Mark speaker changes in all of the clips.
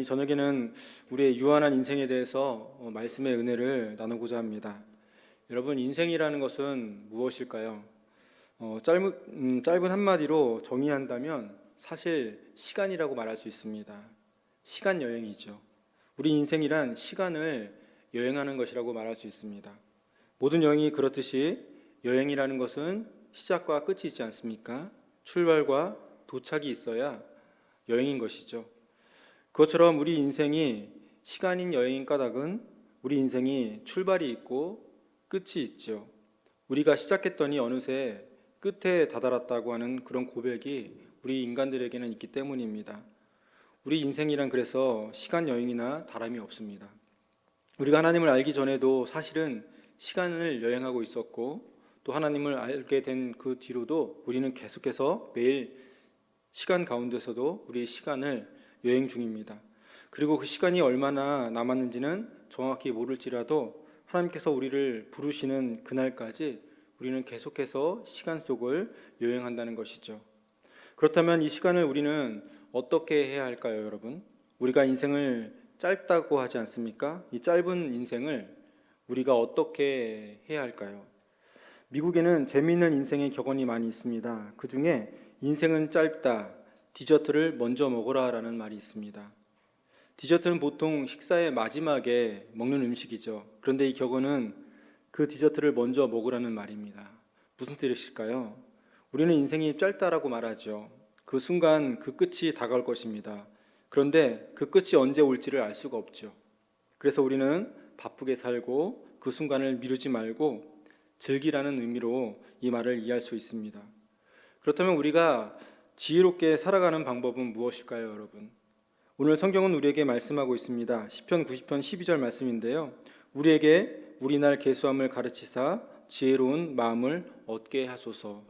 Speaker 1: 저녁에는 우리의 유한한 인생에 대해서 말씀의 은혜를 나누고자 합니다. 여러분, 인생이라는 것은 무엇일까요? 짧은 한마디로 정의한다면 사실 시간이라고 말할 수 있습니다. 시간 여행이죠. 우리 인생이란 시간을 여행하는 것이라고 말할 수 있습니다. 모든 여행이 그렇듯이 여행이라는 것은 시작과 끝이 있지 않습니까? 출발과 도착이 있어야 여행인 것이죠. 그것처럼 우리 인생이 시간인 여행인 까닭은 우리 인생이 출발이 있고 끝이 있죠. 우리가 시작했더니 어느새 끝에 다다랐다고 하는 그런 고백이 우리 인간들에게는 있기 때문입니다. 우리 인생이란 그래서 시간 여행이나 다름이 없습니다. 우리가 하나님을 알기 전에도 사실은 시간을 여행하고 있었고, 또 하나님을 알게 된 그 뒤로도 우리는 계속해서 매일 시간 가운데서도 우리의 시간을 여행 중입니다. 그리고 그 시간이 얼마나 남았는지는 정확히 모를지라도 하나님께서 우리를 부르시는 그날까지 우리는 계속해서 시간 속을 여행한다는 것이죠. 그렇다면 이 시간을 우리는 어떻게 해야 할까요, 여러분? 우리가 인생을 짧다고 하지 않습니까? 이 짧은 인생을 우리가 어떻게 해야 할까요? 미국에는 재미있는 인생의 격언이 많이 있습니다. 그 중에 인생은 짧다, 디저트를 먼저 먹어라 라는 말이 있습니다. 디저트는 보통 식사의 마지막에 먹는 음식이죠. 그런데 이 격언은 그 디저트를 먼저 먹으라는 말입니다. 무슨 뜻일까요? 우리는 인생이 짧다라고 말하죠. 그 순간 그 끝이 다가올 것입니다. 그런데 그 끝이 언제 올지를 알 수가 없죠. 그래서 우리는 바쁘게 살고 그 순간을 미루지 말고 즐기라는 의미로 이 말을 이해할 수 있습니다. 그렇다면 우리가 지혜롭게 살아가는 방법은 무엇일까요, 여러분? 오늘 성경은 우리에게 말씀하고 있습니다. 시편 90편 12절 말씀인데요. 우리에게 우리 날 계수함을 가르치사 지혜로운 마음을 얻게 하소서.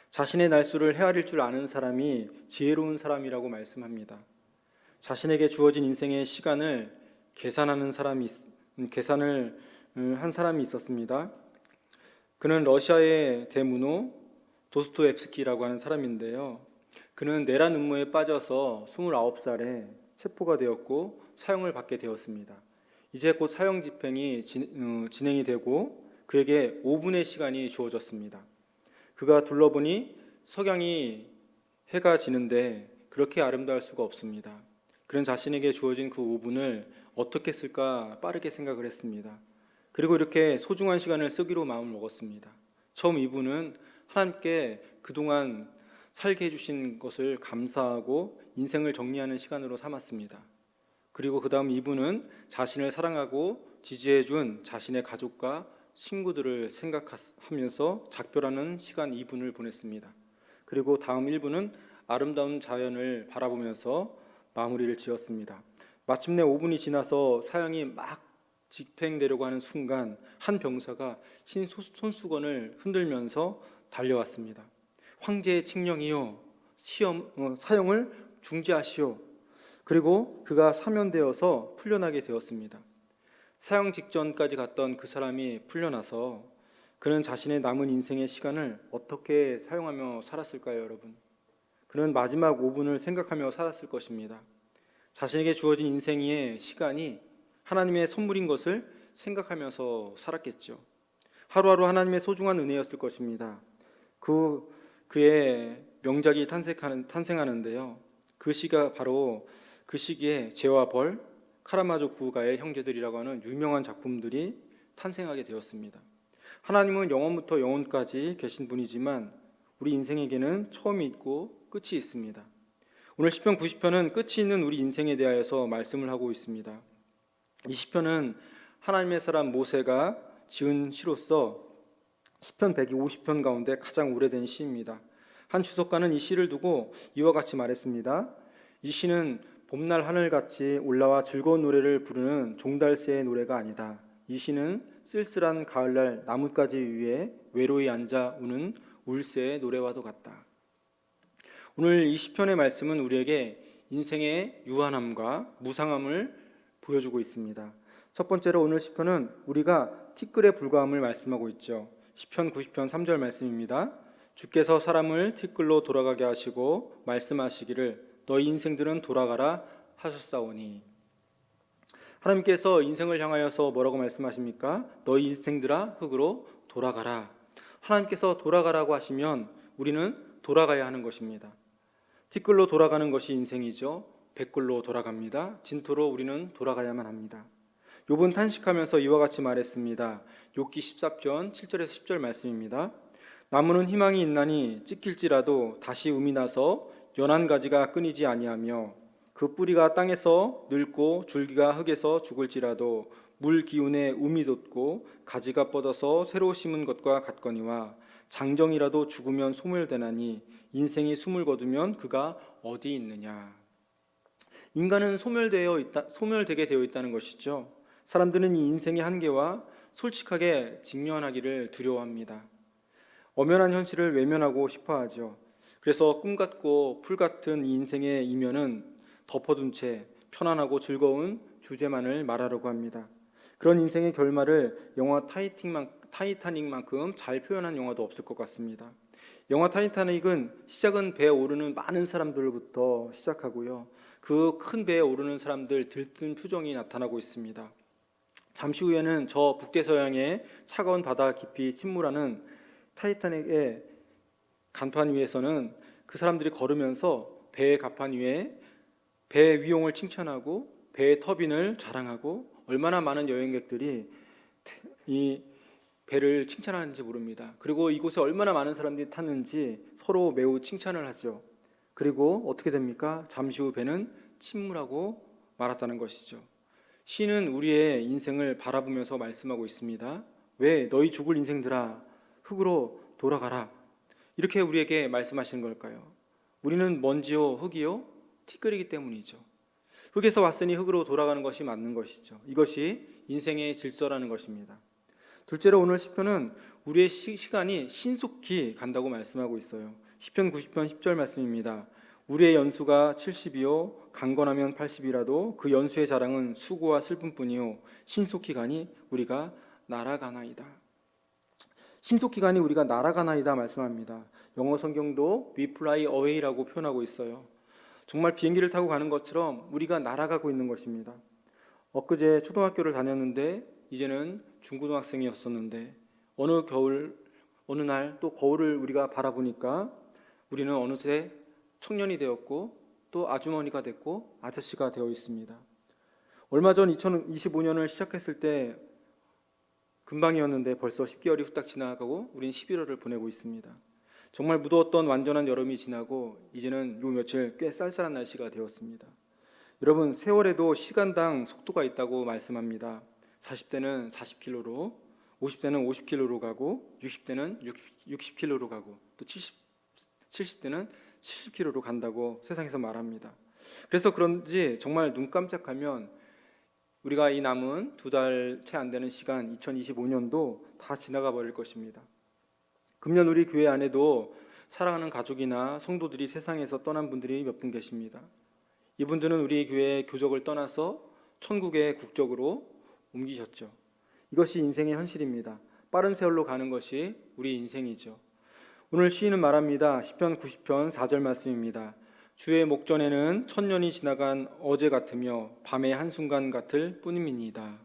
Speaker 1: 자신의 날수를 헤아릴 줄 아는 사람이 지혜로운 사람이라고 말씀합니다. 자신에게 주어진 인생의 시간을 계산을 한 사람이 있었습니다. 그는 러시아의 대문호 도스토옙스키라고 하는 사람인데요. 그는 내란 음모에 빠져서 29살에 체포가 되었고 사형을 받게 되었습니다. 이제 곧 사형 집행이 진행이 되고 그에게 5분의 시간이 주어졌습니다. 그가 둘러보니 석양이 해가 지는데 그렇게 아름다울 수가 없습니다. 그는 자신에게 주어진 그 5분을 어떻게 쓸까 빠르게 생각을 했습니다. 그리고 이렇게 소중한 시간을 쓰기로 마음을 먹었습니다. 처음 2분은 하나님께 그동안 살게 해주신 것을 감사하고 인생을 정리하는 시간으로 삼았습니다. 그리고 그 다음 2분은 자신을 사랑하고 지지해준 자신의 가족과 친구들을 생각하면서 작별하는 시간 2분을 보냈습니다. 그리고 다음 1분은 아름다운 자연을 바라보면서 마무리를 지었습니다. 마침내 5분이 지나서 사형이 막 집행되려고 하는 순간 한 병사가 흰 손수건을 흔들면서 달려왔습니다. 황제의 칙령이요, 사형을 중지하시오. 그리고 그가 사면되어서 풀려나게 되었습니다. 사형 직전까지 갔던 그 사람이 풀려나서 그는 자신의 남은 인생의 시간을 어떻게 사용하며 살았을까요, 여러분? 그는 마지막 5분을 생각하며 살았을 것입니다. 자신에게 주어진 인생의 시간이 하나님의 선물인 것을 생각하면서 살았겠죠. 하루하루 하나님의 소중한 은혜였을 것입니다. 그의 명작이 탄생하는데요. 그 시가 바로 그 시기에 죄와 벌, 카라마조프가의 형제들이라고 하는 유명한 작품들이 탄생하게 되었습니다. 하나님은 영원부터 영원까지 계신 분이지만 우리 인생에게는 처음이 있고 끝이 있습니다. 오늘 시편 90편은 끝이 있는 우리 인생에 대하여서 말씀을 하고 있습니다. 이 시편은 하나님의 사람 모세가 지은 시로서 시편 150편 가운데 가장 오래된 시입니다. 한 주석가는 이 시를 두고 이와 같이 말했습니다. 이 시는 봄날 하늘같이 올라와 즐거운 노래를 부르는 종달새의 노래가 아니다. 이 시는 쓸쓸한 가을날 나뭇가지 위에 외로이 앉아 우는 울새의 노래와도 같다. 오늘 이 시편의 말씀은 우리에게 인생의 유한함과 무상함을 보여주고 있습니다. 첫 번째로 오늘 시편은 우리가 티끌에 불과함을 말씀하고 있죠. 시편 90편 3절 말씀입니다. 주께서 사람을 티끌로 돌아가게 하시고 말씀하시기를 너희 인생들은 돌아가라 하셨사오니. 하나님께서 인생을 향하여서 뭐라고 말씀하십니까? 너희 일생들아 흙으로 돌아가라. 하나님께서 돌아가라고 하시면 우리는 돌아가야 하는 것입니다. 티끌로 돌아가는 것이 인생이죠. 백굴로 돌아갑니다. 진토로 우리는 돌아가야만 합니다. 욥은 탄식하면서 이와 같이 말했습니다. 욥기 14편 7절에서 10절 말씀입니다. 나무는 희망이 있나니 찢길지라도 다시 um이 나서 연한 가지가 끊이지 아니하며 그 뿌리가 땅에서 늙고 줄기가 흙에서 죽을지라도 물 기운에 um이 돋고 가지가 뻗어서 새로 심은 것과 같거니와 장정이라도 죽으면 소멸되나니 인생이 숨을 거두면 그가 어디 있느냐. 인간은 소멸되게 되어 있다는 것이죠. 사람들은 이 인생의 한계와 솔직하게 직면하기를 두려워합니다. 엄연한 현실을 외면하고 싶어하죠. 그래서 꿈 같고 풀 같은 이 인생의 이면은 덮어둔 채 편안하고 즐거운 주제만을 말하려고 합니다. 그런 인생의 결말을 영화 타이타닉만큼 잘 표현한 영화도 없을 것 같습니다. 영화 타이타닉은 시작은 배에 오르는 많은 사람들부터 시작하고요. 그 큰 배에 오르는 사람들 들뜬 표정이 나타나고 있습니다. 잠시 후에는 저 북대서양의 차가운 바다 깊이 침몰하는 타이타닉의 간판 위에서는 그 사람들이 걸으면서 배의 갑판 위에 배의 위용을 칭찬하고 배의 터빈을 자랑하고 얼마나 많은 여행객들이 이 배를 칭찬하는지 모릅니다. 그리고 이곳에 얼마나 많은 사람들이 탔는지 서로 매우 칭찬을 하죠. 그리고 어떻게 됩니까? 잠시 후 배는 침몰하고 말았다는 것이죠. 시는 우리의 인생을 바라보면서 말씀하고 있습니다. 왜 너희 죽을 인생들아 흙으로 돌아가라. 이렇게 우리에게 말씀하시는 걸까요? 우리는 먼지요 흙이요 티끌이기 때문이죠. 흙에서 왔으니 흙으로 돌아가는 것이 맞는 것이죠. 이것이 인생의 질서라는 것입니다. 둘째로 오늘 시편은 우리의 시간이 신속히 간다고 말씀하고 있어요. 시편 90편 10절 말씀입니다. 우리의 연수가 70이요 강건하면 80이라도 그 연수의 자랑은 수고와 슬픔뿐이요 신속히 가니 우리가 날아가나이다. 신속히 가니 우리가 날아가나이다 말씀합니다. 영어 성경도 We fly away라고 표현하고 있어요. 정말 비행기를 타고 가는 것처럼 우리가 날아가고 있는 것입니다. 엊그제 초등학교를 다녔는데 이제는 중고등학생이었었는데 어느 날 또 거울을 우리가 바라보니까 우리는 어느새 청년이 되었고 또 아주머니가 됐고 아저씨가 되어 있습니다. 얼마 전 2025년을 시작했을 때 금방이었는데 벌써 10개월이 후딱 지나가고 우린 11월을 보내고 있습니다. 정말 무더웠던 완전한 여름이 지나고 이제는 요 며칠 꽤 쌀쌀한 날씨가 되었습니다. 여러분, 세월에도 시간당 속도가 있다고 말씀합니다. 40대는 40km로, 50대는 50km로 가고 60대는 60km로 가고 또 70대는 70km로 간다고 세상에서 말합니다. 그래서 그런지 정말 눈 깜짝하면 우리가 이 남은 2달 채 안 되는 시간 2025년도 다 지나가 버릴 것입니다. 금년 우리 교회 안에도 사랑하는 가족이나 성도들이 세상에서 떠난 분들이 몇 분 계십니다. 이분들은 우리 교회의 교적을 떠나서 천국의 국적으로 옮기셨죠. 이것이 인생의 현실입니다. 빠른 세월로 가는 것이 우리 인생이죠. 오늘 시인은 말합니다. 시편 90편 4절 말씀입니다. 주의 목전에는 천년이 지나간 어제 같으며 밤의 한순간 같을 뿐임이니이다.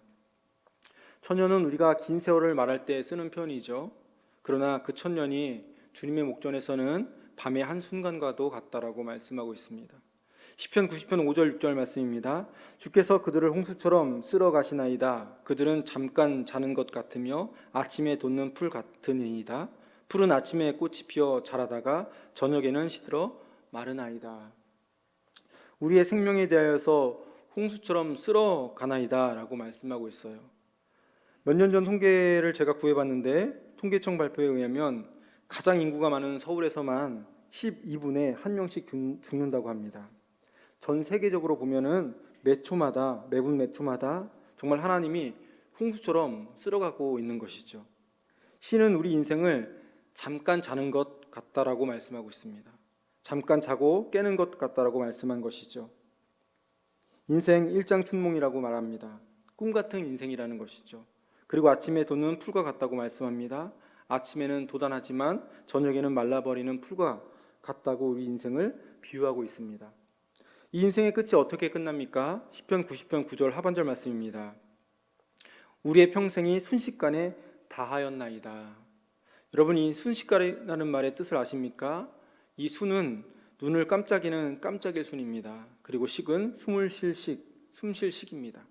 Speaker 1: 천년은 우리가 긴 세월을 말할 때 쓰는 표현이죠. 그러나 그 천년이 주님의 목전에서는 밤의 한순간과도 같다라고 말씀하고 있습니다. 시편 90편 5절 6절 말씀입니다. 주께서 그들을 홍수처럼 쓸어 가시나이다. 그들은 잠깐 자는 것 같으며 아침에 돋는 풀 같으니이다. 풀은 아침에 꽃이 피어 자라다가 저녁에는 시들어 마르나이다. 우리의 생명에 대하여서 홍수처럼 쓸어 가나이다 라고 말씀하고 있어요. 몇 년 전 통계를 제가 구해봤는데 통계청 발표에 의하면 가장 인구가 많은 서울에서만 12분에 1명씩 죽는다고 합니다. 전 세계적으로 보면은 매분 몇 초마다 정말 하나님이 홍수처럼 쓸어가고 있는 것이죠. 시는 우리 인생을 잠깐 자는 것 같다라고 말씀하고 있습니다. 잠깐 자고 깨는 것 같다라고 말씀한 것이죠. 인생 일장춘몽이라고 말합니다. 꿈 같은 인생이라는 것이죠. 그리고 아침에 돋는 풀과 같다고 말씀합니다. 아침에는 도단하지만 저녁에는 말라버리는 풀과 같다고 우리 인생을 비유하고 있습니다. 이 인생의 끝이 어떻게 끝납니까? 시편 90편 9절 하반절 말씀입니다. 우리의 평생이 순식간에 다하였나이다. 여러분, 이 순식간이라는 말의 뜻을 아십니까? 이 순은 눈을 깜짝이는 깜짝일 순입니다. 그리고 식은 숨을 쉴 식, 숨 쉴 식입니다.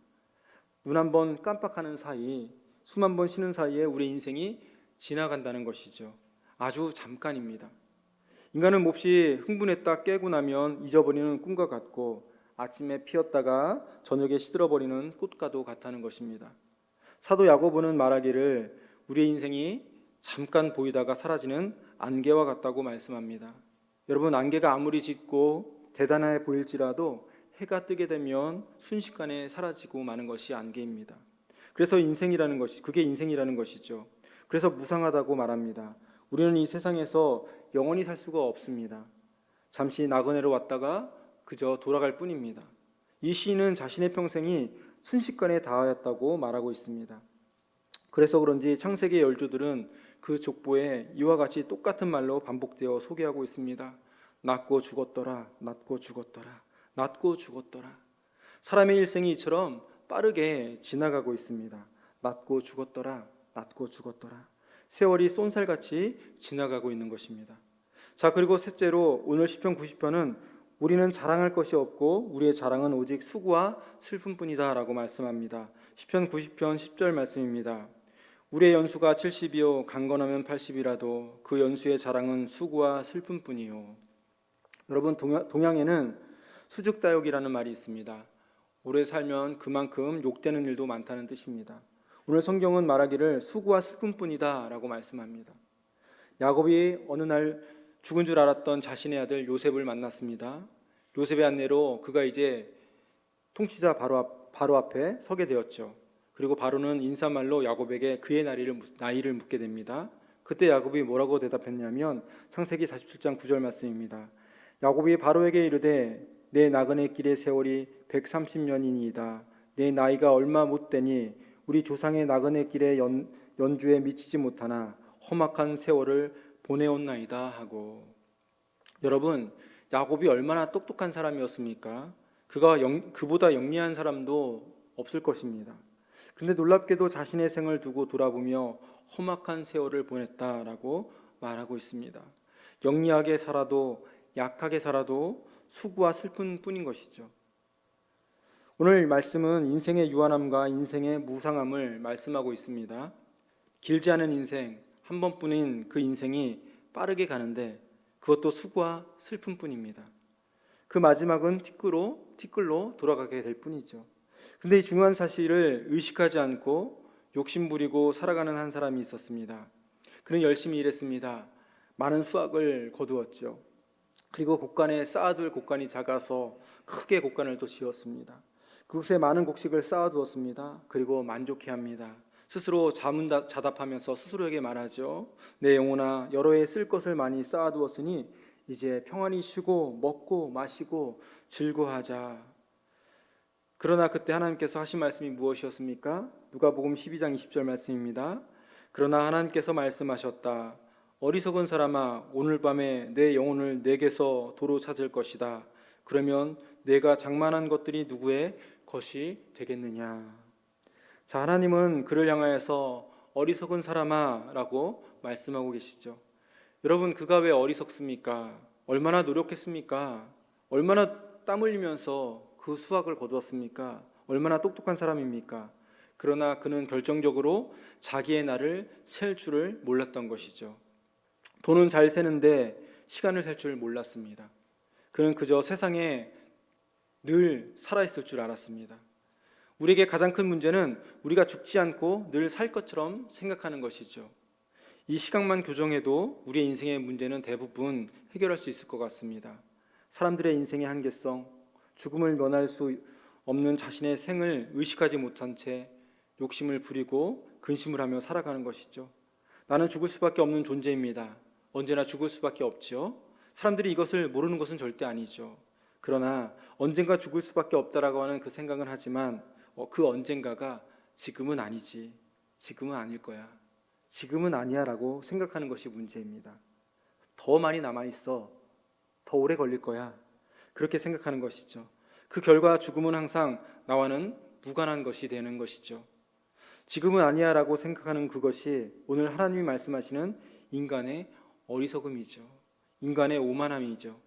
Speaker 1: 눈 한 번 깜빡하는 사이, 숨 한 번 쉬는 사이에 우리 인생이 지나간다는 것이죠. 아주 잠깐입니다. 인간은 몹시 흥분했다 깨고 나면 잊어버리는 꿈과 같고 아침에 피었다가 저녁에 시들어버리는 꽃과도 같다는 것입니다. 사도 야고보는 말하기를 우리의 인생이 잠깐 보이다가 사라지는 안개와 같다고 말씀합니다. 여러분, 안개가 아무리 짙고 대단해 보일지라도 해가 뜨게 되면 순식간에 사라지고 마는 것이 안개입니다. 그래서 그게 인생이라는 것이죠. 그래서 무상하다고 말합니다. 우리는 이 세상에서 영원히 살 수가 없습니다. 잠시 나그네로 왔다가 그저 돌아갈 뿐입니다. 이 시인은 자신의 평생이 순식간에 다하였다고 말하고 있습니다. 그래서 그런지 창세기 열조들은 그 족보에 이와 같이 똑같은 말로 반복되어 소개하고 있습니다. 낳고 죽었더라, 낳고 죽었더라, 낳고 죽었더라. 사람의 일생이 이처럼 빠르게 지나가고 있습니다. 낳고 죽었더라, 낳고 죽었더라. 세월이 쏜살같이 지나가고 있는 것입니다. 자, 그리고 셋째로 오늘 시편 90편은 우리는 자랑할 것이 없고 우리의 자랑은 오직 수고와 슬픔뿐이다 라고 말씀합니다. 시편 90편 10절 말씀입니다. 우리의 연수가 70이요 강건하면 80이라도 그 연수의 자랑은 수고와 슬픔뿐이요. 여러분, 동양에는 수죽다욕이라는 말이 있습니다. 오래 살면 그만큼 욕되는 일도 많다는 뜻입니다. 오늘 성경은 말하기를 수고와 슬픔뿐이다 라고 말씀합니다. 야곱이 어느 날 죽은 줄 알았던 자신의 아들 요셉을 만났습니다. 요셉의 안내로 그가 이제 통치자 바로 앞에 서게 되었죠. 그리고 바로는 인사말로 야곱에게 그의 나이를 묻게 됩니다. 그때 야곱이 뭐라고 대답했냐면 창세기 47장 9절 말씀입니다. 야곱이 바로에게 이르되 내 나그네 길의 세월이 130년이니이다. 내 나이가 얼마 못 되니 우리 조상의 나그네 길의 연주에 미치지 못하나 험악한 세월을 보내었나이다 하고. 여러분, 야곱이 얼마나 똑똑한 사람이었습니까? 그보다 영리한 사람도 없을 것입니다. 근데 놀랍게도 자신의 생을 두고 돌아보며 험악한 세월을 보냈다라고 말하고 있습니다. 영리하게 살아도 약하게 살아도 수고와 슬픔뿐인 것이죠. 오늘 말씀은 인생의 유한함과 인생의 무상함을 말씀하고 있습니다. 길지 않은 인생, 한 번뿐인 그 인생이 빠르게 가는데 그것도 수고와 슬픔뿐입니다. 그 마지막은 티끌로 돌아가게 될 뿐이죠. 근데 이 중요한 사실을 의식하지 않고 욕심부리고 살아가는 한 사람이 있었습니다. 그는 열심히 일했습니다. 많은 수확을 거두었죠. 그리고 곡간에 쌓아둘 곡간이 작아서 크게 곡간을 또 지었습니다. 그곳에 많은 곡식을 쌓아두었습니다. 그리고 만족해합니다. 스스로 자문자답하면서 스스로에게 말하죠. 내 영혼아, 여러 해 쓸 것을 많이 쌓아두었으니 이제 평안히 쉬고 먹고 마시고 즐거워하자. 그러나 그때 하나님께서 하신 말씀이 무엇이었습니까? 누가복음 12장 20절 말씀입니다. 그러나 하나님께서 말씀하셨다. 어리석은 사람아, 오늘 밤에 내 영혼을 내게서 도로 찾을 것이다. 그러면 내가 장만한 것들이 누구의 것이 되겠느냐. 자, 하나님은 그를 향하여서 어리석은 사람아 라고 말씀하고 계시죠. 여러분, 그가 왜 어리석습니까? 얼마나 노력했습니까? 얼마나 땀 흘리면서 그 수확을 거두었습니까? 얼마나 똑똑한 사람입니까? 그러나 그는 결정적으로 자기의 날을 셀 줄을 몰랐던 것이죠. 돈은 잘 세는데 시간을 셀 줄 몰랐습니다. 그는 그저 세상에 늘 살아있을 줄 알았습니다. 우리에게 가장 큰 문제는 우리가 죽지 않고 늘 살 것처럼 생각하는 것이죠. 이 시각만 교정해도 우리의 인생의 문제는 대부분 해결할 수 있을 것 같습니다. 사람들의 인생의 한계성, 죽음을 면할 수 없는 자신의 생을 의식하지 못한 채 욕심을 부리고 근심을 하며 살아가는 것이죠. 나는 죽을 수밖에 없는 존재입니다. 언제나 죽을 수밖에 없죠. 사람들이 이것을 모르는 것은 절대 아니죠. 그러나 언젠가 죽을 수밖에 없다라고 하는 그 생각은 하지만 그 언젠가가 지금은 아니지, 지금은 아닐 거야, 지금은 아니야 라고 생각하는 것이 문제입니다. 더 많이 남아있어, 더 오래 걸릴 거야. 그렇게 생각하는 것이죠. 그 결과 죽음은 항상 나와는 무관한 것이 되는 것이죠. 지금은 아니야라고 생각하는 그것이 오늘 하나님이 말씀하시는 인간의 어리석음이죠. 인간의 오만함이죠.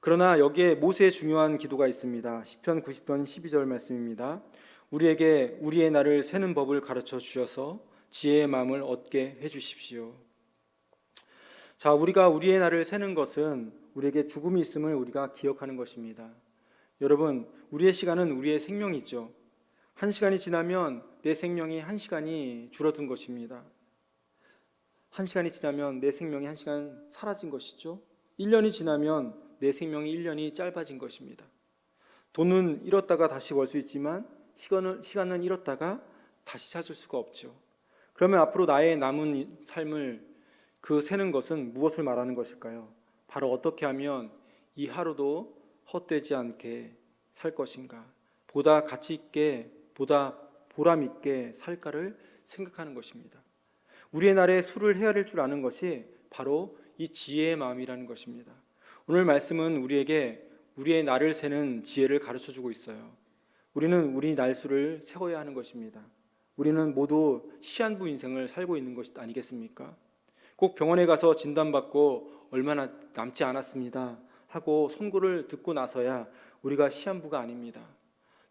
Speaker 1: 그러나 여기에 모세의 중요한 기도가 있습니다. 시편 90편 12절 말씀입니다. 우리에게 우리의 날을 세는 법을 가르쳐 주셔서 지혜의 마음을 얻게 해 주십시오. 자, 우리가 우리의 날을 세는 것은 우리에게 죽음이 있음을 우리가 기억하는 것입니다. 여러분, 우리의 시간은 우리의 생명이죠. 한 시간이 지나면 내 생명이 한 시간이 줄어든 것입니다. 한 시간이 지나면 내 생명이 한 시간 사라진 것이죠. 1년이 지나면 내 생명이 1년이 짧아진 것입니다. 돈은 잃었다가 다시 벌 수 있지만 시간은 잃었다가 다시 찾을 수가 없죠. 그러면 앞으로 나의 남은 삶을 그 세는 것은 무엇을 말하는 것일까요? 바로 어떻게 하면 이 하루도 헛되지 않게 살 것인가, 보다 가치 있게, 보다 보람 있게 살까를 생각하는 것입니다. 우리의 날에 수를 헤아릴 줄 아는 것이 바로 이 지혜의 마음이라는 것입니다. 오늘 말씀은 우리에게 우리의 날을 세는 지혜를 가르쳐주고 있어요. 우리는 우리 날수를 세워야 하는 것입니다. 우리는 모두 시한부 인생을 살고 있는 것이 아니겠습니까? 꼭 병원에 가서 진단받고 얼마나 남지 않았습니다 하고 선고를 듣고 나서야 우리가 시한부가 아닙니다.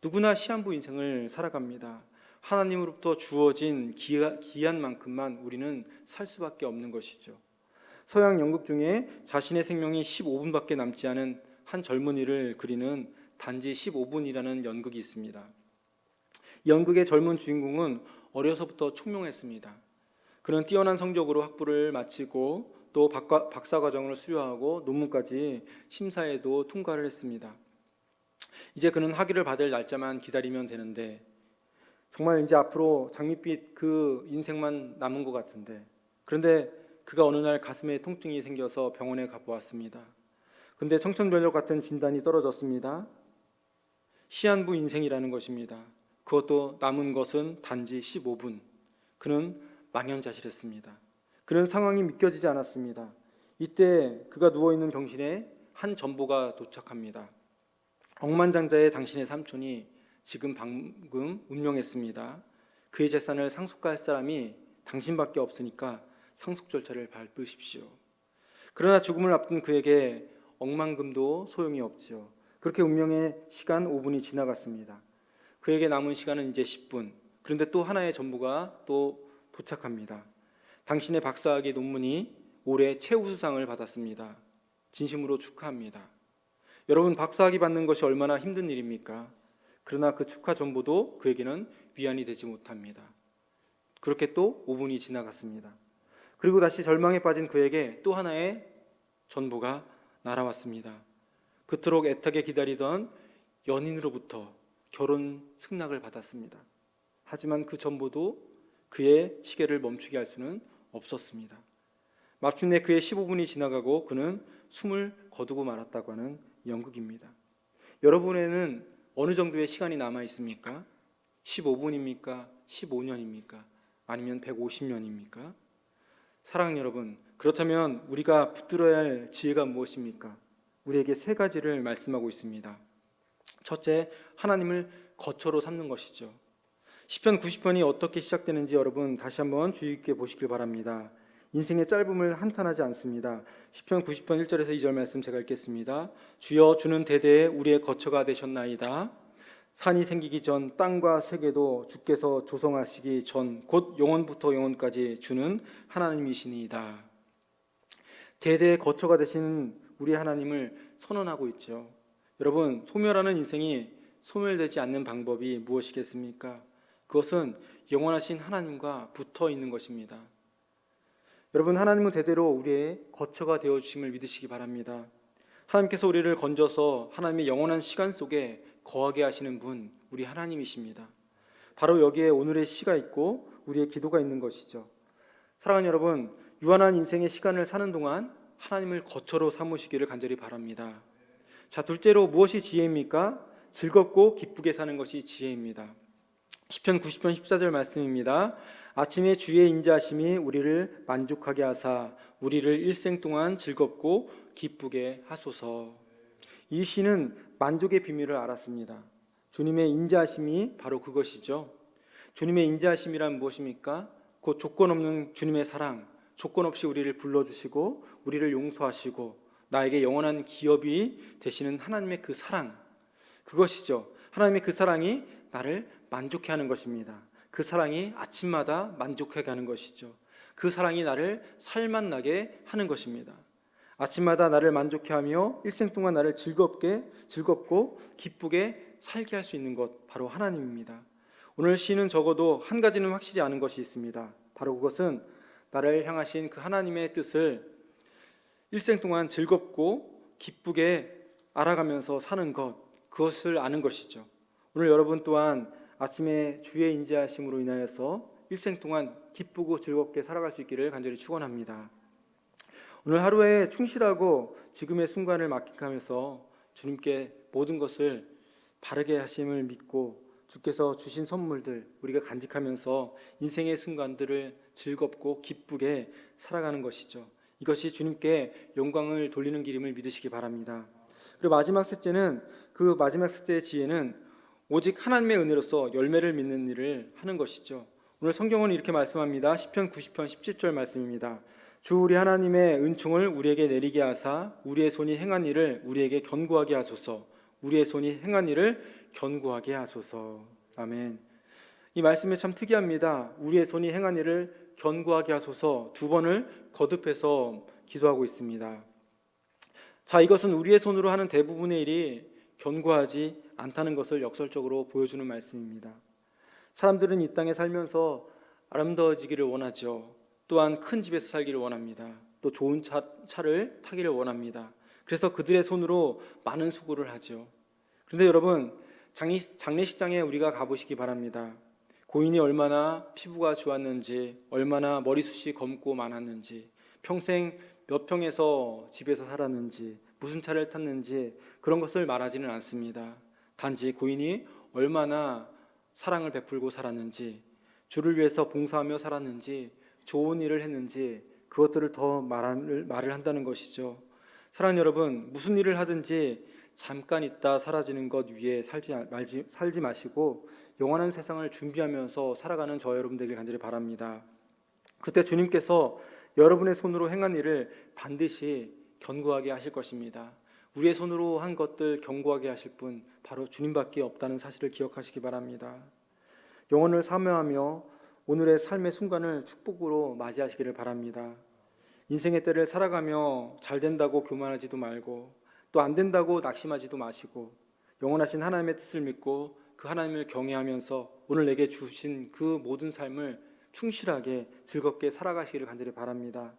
Speaker 1: 누구나 시한부 인생을 살아갑니다. 하나님으로부터 주어진 기한 만큼만 우리는 살 수밖에 없는 것이죠. 서양 연극 중에 자신의 생명이 15분밖에 남지 않은 한 젊은이를 그리는 단지 15분이라는 연극이 있습니다. 이 연극의 젊은 주인공은 어려서부터 총명했습니다. 그는 뛰어난 성적으로 학부를 마치고 또 박사 과정을 수료하고 논문까지 심사에도 통과를 했습니다. 이제 그는 학위를 받을 날짜만 기다리면 되는데 정말 이제 앞으로 장밋빛 그 인생만 남은 것 같은데, 그런데 그가 어느 날 가슴에 통증이 생겨서 병원에 가보았습니다. 근데 청천벽력 같은 진단이 떨어졌습니다. 시한부 인생이라는 것입니다. 그것도 남은 것은 단지 15분. 그는 망연자실했습니다. 그는 상황이 믿겨지지 않았습니다. 이때 그가 누워있는 병실에 한 전보가 도착합니다. 억만장자의 당신의 삼촌이 지금 방금 운명했습니다. 그의 재산을 상속할 사람이 당신밖에 없으니까 상속 절차를 밟으십시오. 그러나 죽음을 앞둔 그에게 억만금도 소용이 없지요. 그렇게 운명의 시간 5분이 지나갔습니다. 그에게 남은 시간은 이제 10분. 그런데 또 하나의 전보가 또 도착합니다. 당신의 박사학위 논문이 올해 최우수상을 받았습니다. 진심으로 축하합니다. 여러분, 박사학위 받는 것이 얼마나 힘든 일입니까? 그러나 그 축하 전보도 그에게는 위안이 되지 못합니다. 그렇게 또 5분이 지나갔습니다. 그리고 다시 절망에 빠진 그에게 또 하나의 전보가 날아왔습니다. 그토록 애타게 기다리던 연인으로부터 결혼 승낙을 받았습니다. 하지만 그 전보도 그의 시계를 멈추게 할 수는 없었습니다. 마침내 그의 15분이 지나가고 그는 숨을 거두고 말았다고 하는 연극입니다. 여러분에는 어느 정도의 시간이 남아 있습니까? 15분입니까? 15년입니까? 아니면 150년입니까? 사랑하는 여러분, 그렇다면 우리가 붙들어야 할 지혜가 무엇입니까? 우리에게 세 가지를 말씀하고 있습니다. 첫째, 하나님을 거처로 삼는 것이죠. 시편 90편이 어떻게 시작되는지 여러분 다시 한번 주의 깊게 보시길 바랍니다. 인생의 짧음을 한탄하지 않습니다. 시편 90편 1절에서 2절 말씀 제가 읽겠습니다. 주여, 주는 대대에 우리의 거처가 되셨나이다. 산이 생기기 전 땅과 세계도 주께서 조성하시기 전 곧 영원부터 영원까지 주는 하나님이시니이다. 대대의 거처가 되시는 우리 하나님을 선언하고 있죠. 여러분, 소멸하는 인생이 소멸되지 않는 방법이 무엇이겠습니까? 그것은 영원하신 하나님과 붙어 있는 것입니다. 여러분, 하나님은 대대로 우리의 거처가 되어주심을 믿으시기 바랍니다. 하나님께서 우리를 건져서 하나님의 영원한 시간 속에 거하게 하시는 분, 우리 하나님이십니다. 바로 여기에 오늘의 시가 있고 우리의 기도가 있는 것이죠. 사랑하는 여러분, 유한한 인생의 시간을 사는 동안 하나님을 거처로 삼으시기를 간절히 바랍니다. 자, 둘째로 무엇이 지혜입니까? 즐겁고 기쁘게 사는 것이 지혜입니다. 시편 90편 14절 말씀입니다. 아침에 주의 인자하심이 우리를 만족하게 하사 우리를 일생 동안 즐겁고 기쁘게 하소서. 이 시인은 만족의 비밀을 알았습니다. 주님의 인자하심이 바로 그것이죠. 주님의 인자하심이란 무엇입니까? 곧 조건 없는 주님의 사랑, 조건 없이 우리를 불러주시고 우리를 용서하시고 나에게 영원한 기업이 되시는 하나님의 그 사랑, 그것이죠. 하나님의 그 사랑이 나를 만족해 하는 것입니다. 그 사랑이 아침마다 만족하게 하는 것이죠. 그 사랑이 나를 살맛나게 하는 것입니다. 아침마다 나를 만족해 하며 일생 동안 나를 즐겁고 기쁘게 살게 할 수 있는 것, 바로 하나님입니다. 오늘 시인은 적어도 한 가지는 확실히 아는 것이 있습니다. 바로 그것은 나를 향하신 그 하나님의 뜻을 일생 동안 즐겁고 기쁘게 알아가면서 사는 것, 그것을 아는 것이죠. 오늘 여러분 또한 아침에 주의 인자하심으로 인하여서 일생 동안 기쁘고 즐겁게 살아갈 수 있기를 간절히 축원합니다. 오늘 하루에 충실하고 지금의 순간을 만끽하면서 주님께 모든 것을 바르게 하심을 믿고 주께서 주신 선물들 우리가 간직하면서 인생의 순간들을 즐겁고 기쁘게 살아가는 것이죠. 이것이 주님께 영광을 돌리는 길임을 믿으시기 바랍니다. 그리고 마지막 셋째는, 그 마지막 셋째의 지혜는 오직 하나님의 은혜로서 열매를 맺는 일을 하는 것이죠. 오늘 성경은 이렇게 말씀합니다. 시편 90편 17절 말씀입니다. 주 우리 하나님의 은총을 우리에게 내리게 하사 우리의 손이 행한 일을 우리에게 견고하게 하소서. 우리의 손이 행한 일을 견고하게 하소서. 아멘. 이 말씀이 참 특이합니다. 우리의 손이 행한 일을 견고하게 하소서, 두 번을 거듭해서 기도하고 있습니다. 자, 이것은 우리의 손으로 하는 대부분의 일이 견고하지 않다는 것을 역설적으로 보여주는 말씀입니다. 사람들은 이 땅에 살면서 아름다워지기를 원하죠. 또한 큰 집에서 살기를 원합니다. 또 좋은 차를 타기를 원합니다. 그래서 그들의 손으로 많은 수고를 하죠. 그런데 여러분, 장례식장에 우리가 가보시기 바랍니다. 고인이 얼마나 피부가 좋았는지, 얼마나 머리숱이 검고 많았는지, 평생 몇 평에서 집에서 살았는지, 무슨 차를 탔는지 그런 것을 말하지는 않습니다. 단지 고인이 얼마나 사랑을 베풀고 살았는지, 주를 위해서 봉사하며 살았는지, 좋은 일을 했는지 그것들을 더 말을 한다는 것이죠. 사랑하는 여러분, 무슨 일을 하든지 잠깐 있다 사라지는 것 위에 살지 마시고 영원한 세상을 준비하면서 살아가는 저 여러분 되길 간절히 바랍니다. 그때 주님께서 여러분의 손으로 행한 일을 반드시 견고하게 하실 것입니다. 우리의 손으로 한 것들 견고하게 하실 분 바로 주님밖에 없다는 사실을 기억하시기 바랍니다. 영혼을 사모하며 오늘의 삶의 순간을 축복으로 맞이하시기를 바랍니다. 인생의 때를 살아가며 잘 된다고 교만하지도 말고 또 안 된다고 낙심하지도 마시고 영원하신 하나님의 뜻을 믿고 그 하나님을 경외하면서 오늘 내게 주신 그 모든 삶을 충실하게 즐겁게 살아가시기를 간절히 바랍니다.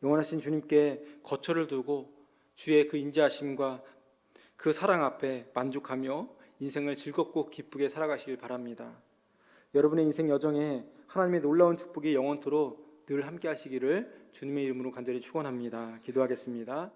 Speaker 1: 영원하신 주님께 거처를 두고 주의 그 인자하심과 그 사랑 앞에 만족하며 인생을 즐겁고 기쁘게 살아가시길 바랍니다. 여러분의 인생 여정에 하나님의 놀라운 축복이 영원토록 늘 함께 하시기를 주님의 이름으로 간절히 축원합니다. 기도하겠습니다.